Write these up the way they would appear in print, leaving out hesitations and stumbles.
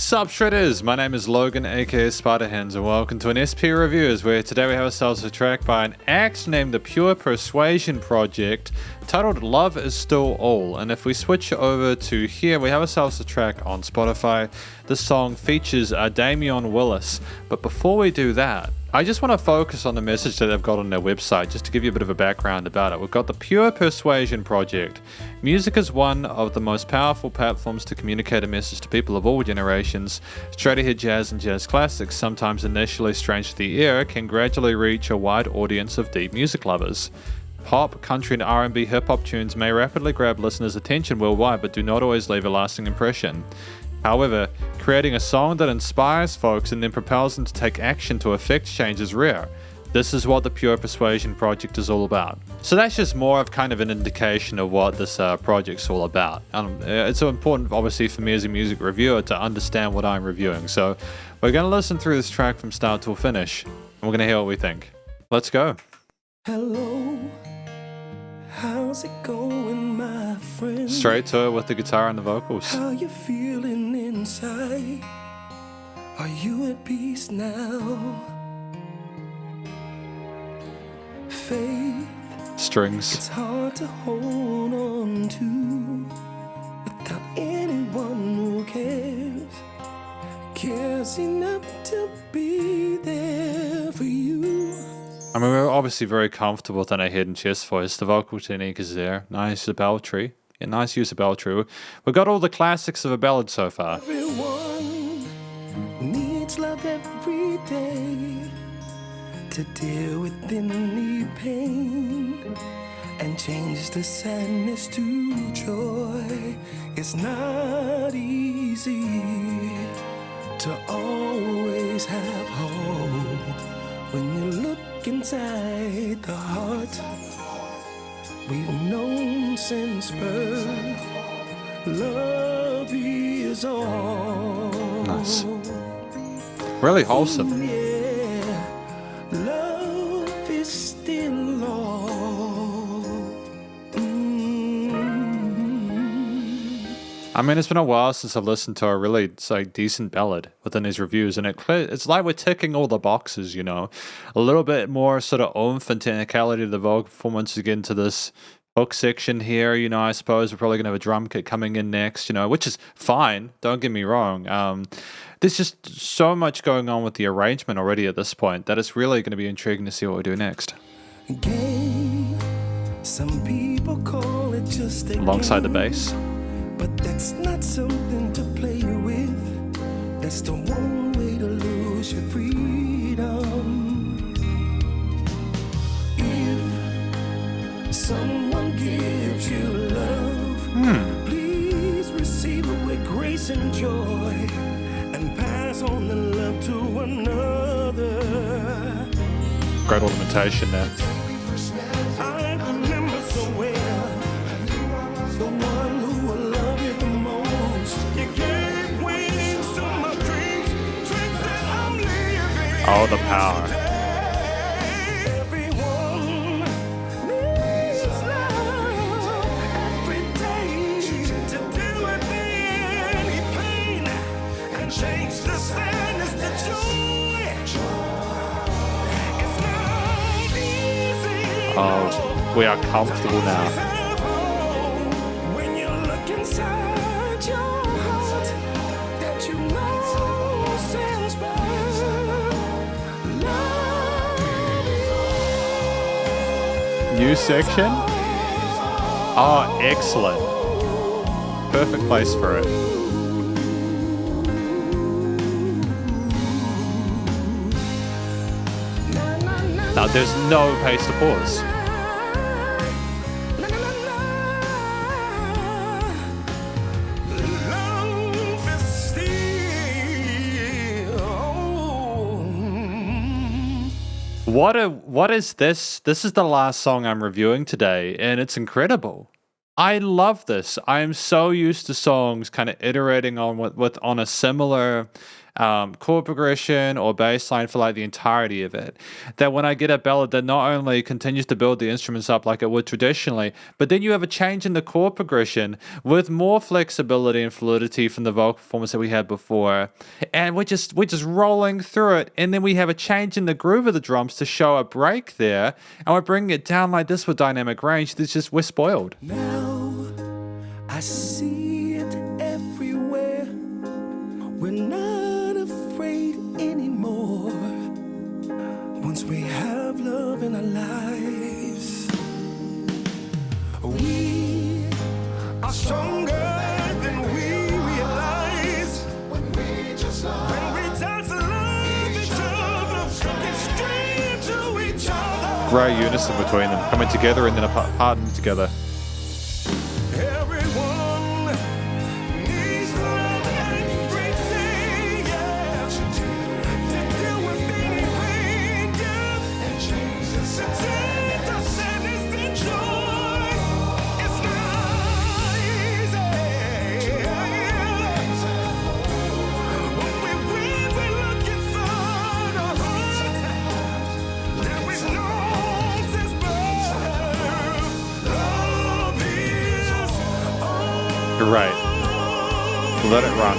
Sup Shredders, my name is Logan aka Spiderhands and welcome to an SP Reviews where today we have ourselves a track by an act named the Pure Persuasion Project titled Love Is Still All, and if we switch over to here we have ourselves a track on Spotify. This song features Damion Willis, but before we do that I just want to focus on the message that they've got on their website, just to give you a bit of a background about it. We've got the Pure Persuasion Project. Music is one of the most powerful platforms to communicate a message to people of all generations. Straight-ahead jazz and jazz classics, sometimes initially strange to the ear, can gradually reach a wide audience of deep music lovers. Pop, country and R&B hip-hop tunes may rapidly grab listeners' attention worldwide, but do not always leave a lasting impression. However, creating a song that inspires folks and then propels them to take action to effect change is rare. This is what the Pure Persuasion Project is all about. So that's just more of kind of an indication of what this project's all about. It's so important, obviously, for me as a music reviewer to understand what I'm reviewing. So we're going to listen through this track from start to finish, and we're going to hear what we think. Let's go. Hello, how's it going, my friend? Straight to it with the guitar and the vocals. How you feeling inside? Are you at peace now? Faith, Strings. it's hard to hold on to without anyone who cares enough to be there for you. I mean, we're obviously very comfortable with our head and chest voice. The vocal technique is there. Nice belltree. Yeah, nice use of belltree. We've got all the classics of a ballad so far. Everyone needs love every day to deal with any pain and change the sadness to joy. It's not easy to always have hope when you look inside the heart we've known since birth. Love is all. Nice. Really wholesome. Yeah, love is still all. I mean, it's been a while since I've listened to a really decent ballad within these reviews, and it's like we're ticking all the boxes, you know. A little bit more sort of oomph and technicality to the vocal performance to get into this hook section here, you know. I suppose we're probably going to have a drum kit coming in next, you know, which is fine, don't get me wrong. There's just so much going on with the arrangement already at this point that it's really going to be intriguing to see what we do next. Game, some people call it just a Alongside the game, bass. but that's not something to play with. That's the one way to lose your freedom. If someone gives you love, please receive it with grace and joy and pass on the love to another. Great ornamentation there. I remember so well the one who will love you the most. You gave wings to my dreams that I'm living. Oh, the power. Everyone needs love every day to deal with any pain and change the sadness to joy. It's not easy. Oh, we are comfortable now. When you look inside your heart, that you know since birth, love New section? Oh, excellent. Perfect place for it. Now, there's no pace to pause. What is this? This is the last song I'm reviewing today, and it's incredible. I love this. I am so used to songs kind of iterating on on a similar chord progression or bass line for like the entirety of it. That when I get a ballad that not only continues to build the instruments up like it would traditionally, but then you have a change in the chord progression with more flexibility and fluidity from the vocal performance that we had before. And we're just rolling through it, and then we have a change in the groove of the drums to show a break there, and we're bringing it down like this with dynamic range. We're spoiled. Now I see it everywhere. We're not afraid anymore. Once we have love in our lives, we are stronger than we realize. When we just love each other, give strength to each other. Great unison between them, coming together and then parting together. Everyone needs love every day, yeah. To deal with any pain, yeah. And change the sadness and joy. It's not easy, but when we look inside our hearts, then we know this birth. Love is all. You're right. Let it run.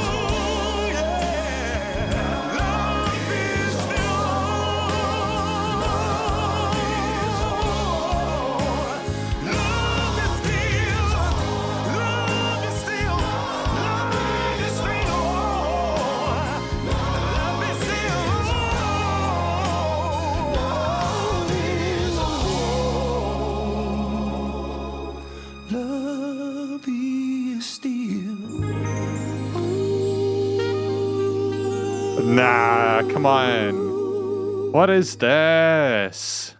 Love is still. Nah, come on. What is this?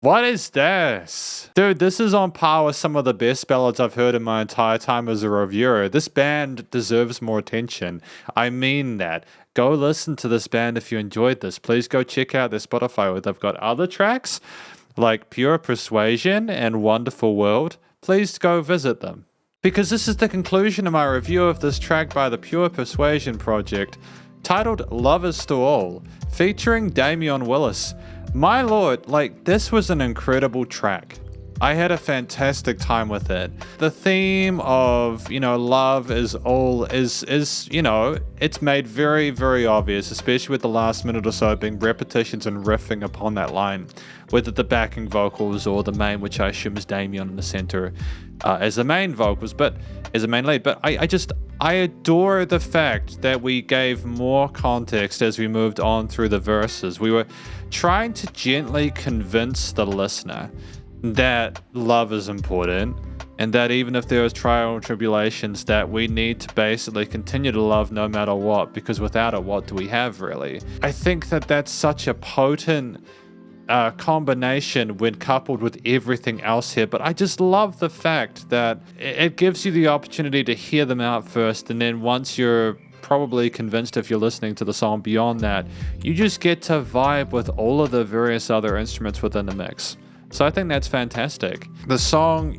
What is this? Dude, this is on par with some of the best ballads I've heard in my entire time as a reviewer. This band deserves more attention. I mean that. Go listen to this band if you enjoyed this. Please go check out their Spotify where they've got other tracks like Pure Persuasion and Wonderful World. Please go visit them. Because this is the conclusion of my review of this track by the Pure Persuasion Project, titled Love Is Still All, featuring Damion Willis. My lord, like, this was an incredible track. I had a fantastic time with it. The theme of, love is all is, it's made very, very obvious, especially with the last minute or so being repetitions and riffing upon that line, whether the backing vocals or the main, which I assume is Damion in the center, as the main vocals, but as a main lead. But I adore the fact that we gave more context as we moved on through the verses. We were trying to gently convince the listener that love is important, and that even if there is trial and tribulations, that we need to basically continue to love no matter what, because without it, what do we have, really? I think that that's such a potent combination when coupled with everything else here, but I just love the fact that it gives you the opportunity to hear them out first, and then once you're probably convinced, if you're listening to the song beyond that, you just get to vibe with all of the various other instruments within the mix. So I think that's fantastic. The song,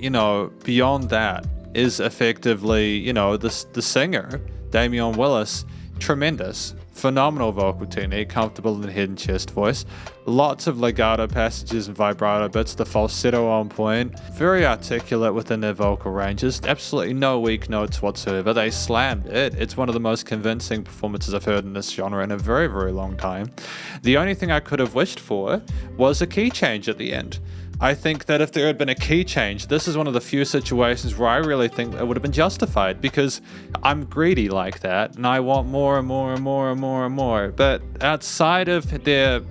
beyond that is effectively, the singer, Damion Willis, tremendous. Phenomenal vocal technique, comfortable in the head and chest voice. Lots of legato passages and vibrato bits, the falsetto on point. Very articulate within their vocal ranges. Absolutely no weak notes whatsoever. They slammed it. It's one of the most convincing performances I've heard in this genre in a very, very long time. The only thing I could have wished for was a key change at the end. I think that if there had been a key change, this is one of the few situations where I really think it would have been justified, because I'm greedy like that and I want more and more and more and more and more. But outside of their...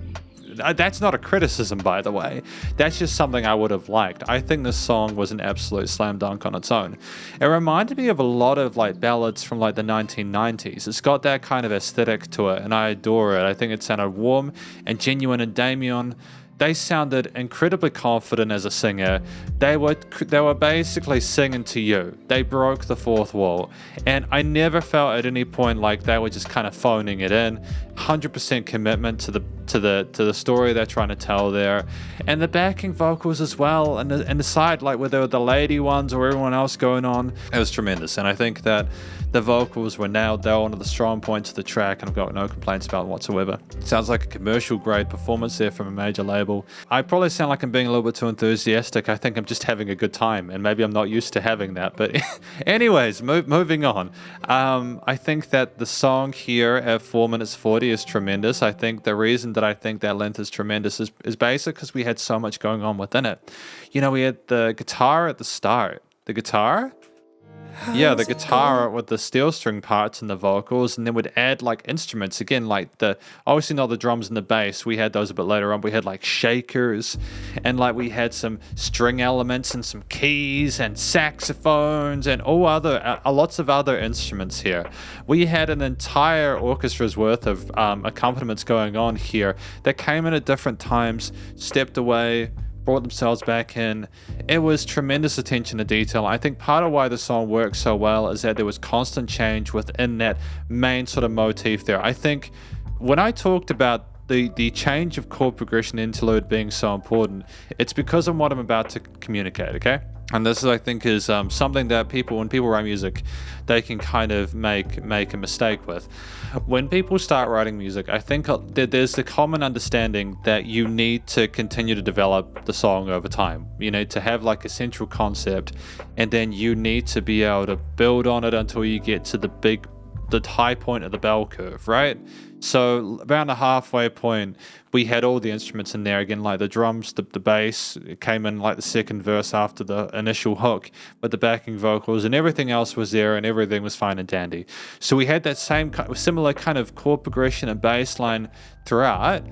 That's not a criticism, by the way. That's just something I would have liked. I think this song was an absolute slam dunk on its own. It reminded me of a lot of ballads from the 1990s. It's got that kind of aesthetic to it, and I adore it. I think it sounded warm and genuine, and Damion, they sounded incredibly confident as a singer. They were basically singing to you. They broke the fourth wall, and I never felt at any point like they were just kind of phoning it in. 100% commitment to the story they're trying to tell there, and the backing vocals as well, and the side whether the lady ones or everyone else going on, it was tremendous. And I think that The vocals were nailed. They were one of the strong points of the track, and I've got no complaints about them whatsoever. Sounds like a commercial grade performance there from a major label. I probably sound like I'm being a little bit too enthusiastic. I think I'm just having a good time, and maybe I'm not used to having that. But anyways, moving on. I think that the song here at 4 minutes 40 is tremendous. I think the reason that I think that length is tremendous is basic because we had so much going on within it. You know, we had the guitar at the start. The guitar? Yeah, the guitar with the steel string parts and the vocals, and then we'd add like instruments again, like obviously not the drums and the bass. We had those a bit later on. We had like shakers, and like we had some string elements and some keys and saxophones and lots of other instruments here. We had an entire orchestra's worth of accompaniments going on here that came in at different times, stepped away, brought themselves back in. It was tremendous attention to detail. I think part of why the song works so well is that there was constant change within that main sort of motif there. I think when I talked about the change of chord progression interlude being so important, it's because of what I'm about to communicate, okay? And this, I think, is something that when people write music, they can kind of make a mistake with. When people start writing music, I think that there's the common understanding that you need to continue to develop the song over time. You need to have like a central concept, and then you need to be able to build on it until you get to the high point of the bell curve, right? So around the halfway point, we had all the instruments in there again, like the drums, the bass. It came in like the second verse after the initial hook with the backing vocals, and everything else was there, and everything was fine and dandy. So we had that similar kind of chord progression and bass line throughout.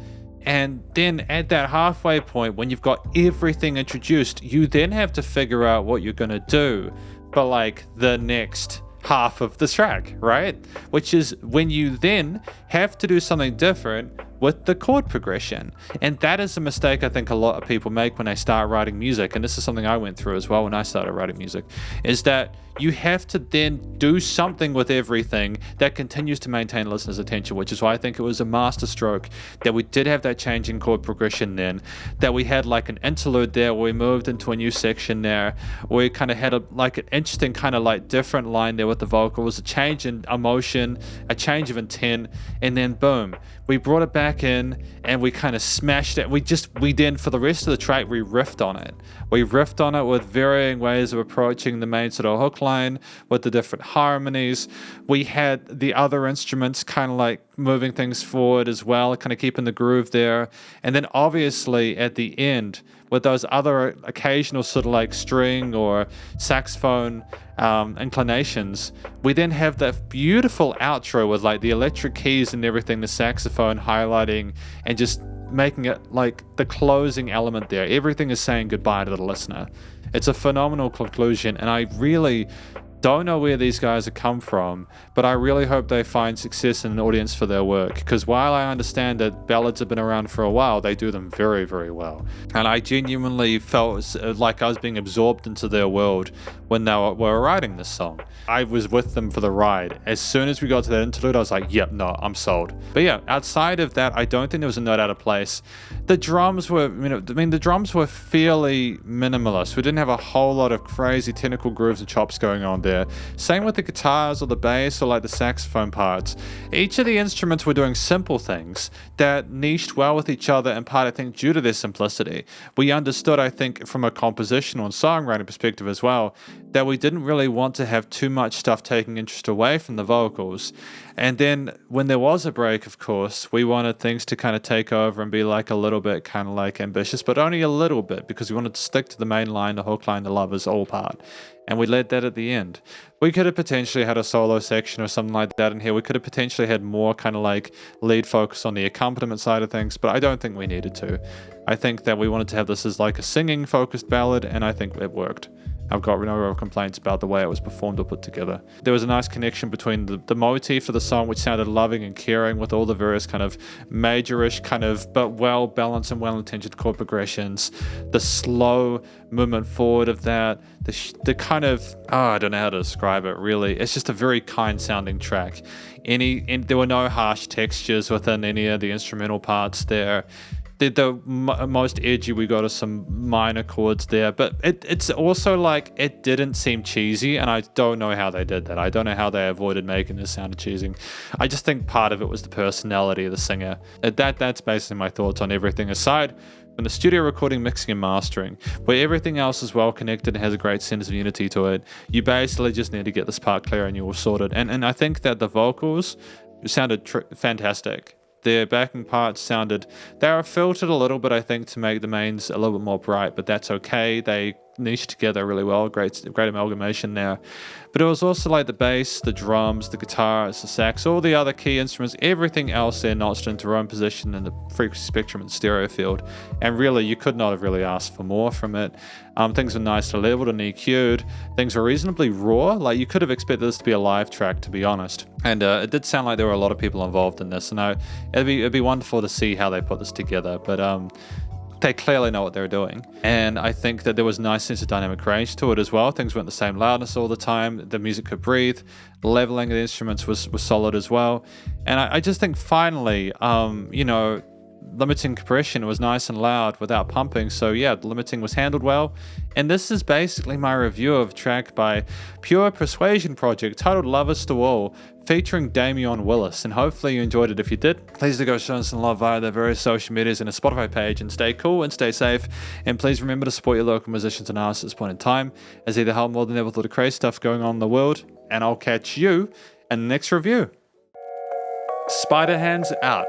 And then at that halfway point, when you've got everything introduced, you then have to figure out what you're going to do for like the next half of the track, right? Which is when you then have to do something different with the chord progression. And that is a mistake I think a lot of people make when they start writing music, and this is something I went through as well when I started writing music, is that you have to then do something with everything that continues to maintain listeners' attention, which is why I think it was a masterstroke that we did have that change in chord progression then, that we had like an interlude there where we moved into a new section there, where we kind of had an interesting kind of like different line there with the vocals, a change in emotion, a change of intent, and then boom, we brought it back in and we kind of smashed it. We then, for the rest of the track, we riffed on it. We riffed on it with varying ways of approaching the main sort of hook line with the different harmonies. We had the other instruments kind of like moving things forward as well, kind of keeping the groove there. And then obviously at the end, with those other occasional sort of like string or saxophone inclinations, we then have that beautiful outro with like the electric keys and everything, the saxophone highlighting and just making it like the closing element there. Everything is saying goodbye to the listener. It's a phenomenal conclusion, and I really don't know where these guys have come from, but I really hope they find success in an audience for their work, because while I understand that ballads have been around for a while, they do them very, very well. And I genuinely felt like I was being absorbed into their world when they were writing this song. I was with them for the ride. As soon as we got to that interlude, I was like, yep, no, I'm sold. But yeah, outside of that, I don't think there was a note out of place. The drums were, the drums were fairly minimalist. We didn't have a whole lot of crazy technical grooves and chops going on there. Same with the guitars or the bass or like the saxophone parts. Each of the instruments were doing simple things that niched well with each other, in part I think due to their simplicity. We understood, I think, from a compositional and songwriting perspective as well, that we didn't really want to have too much stuff taking interest away from the vocals. And then when there was a break, of course, we wanted things to kind of take over and be like a little bit kind of like ambitious, but only a little bit, because we wanted to stick to the main line, the hook line, the lovers all part. And we led that at the end. We could have potentially had a solo section or something like that in here. We could have potentially had more kind of like lead focus on the accompaniment side of things, but I don't think we needed to. I think that we wanted to have this as like a singing focused ballad, and I think it worked. I've got no real complaints about the way it was performed or put together. There was a nice connection between the motif of the song, which sounded loving and caring, with all the various kind of majorish kind of but well balanced and well intentioned chord progressions, the slow movement forward of that, the kind of, I don't know how to describe it really. It's just a very kind sounding track. There were no harsh textures within any of the instrumental parts there. most edgy we got are some minor chords there, but it's also like it didn't seem cheesy, and I don't know how they did that. I don't know how they avoided making this sound cheesy. I just think part of it was the personality of the singer. That's basically my thoughts on everything aside from the studio recording, mixing, and mastering, where everything else is well connected and has a great sense of unity to it. You basically just need to get this part clear and you're all sorted. And I think that the vocals sounded fantastic. Their backing parts they were filtered a little bit, I think, to make the mains a little bit more bright, but that's okay. They niched together really well, great amalgamation there. But it was also like the bass, the drums, the guitars, the sax, all the other key instruments, everything else there notched into their own position in the frequency spectrum and stereo field. And really, you could not have really asked for more from it. Things were nicely leveled and EQ'd. Things were reasonably raw. Like, you could have expected this to be a live track, to be honest. And it did sound like there were a lot of people involved in this. And it'd be wonderful to see how they put this together. But they clearly know what they're doing. And I think that there was a nice sense of dynamic range to it as well. Things weren't the same loudness all the time. The music could breathe. The leveling of the instruments was solid as well. And I just think finally, limiting compression was nice and loud without pumping. So yeah, the limiting was handled well. And this is basically my review of a track by Pure Persuasion Project titled Love Is Still All, featuring Damion Willis. And hopefully you enjoyed it. If you did, please do go show us some love via their various social medias and a Spotify page, and stay cool and stay safe. And please remember to support your local musicians and artists at this point in time, as they help more than ever with all the crazy stuff going on in the world. And I'll catch you in the next review. Spiderhands out.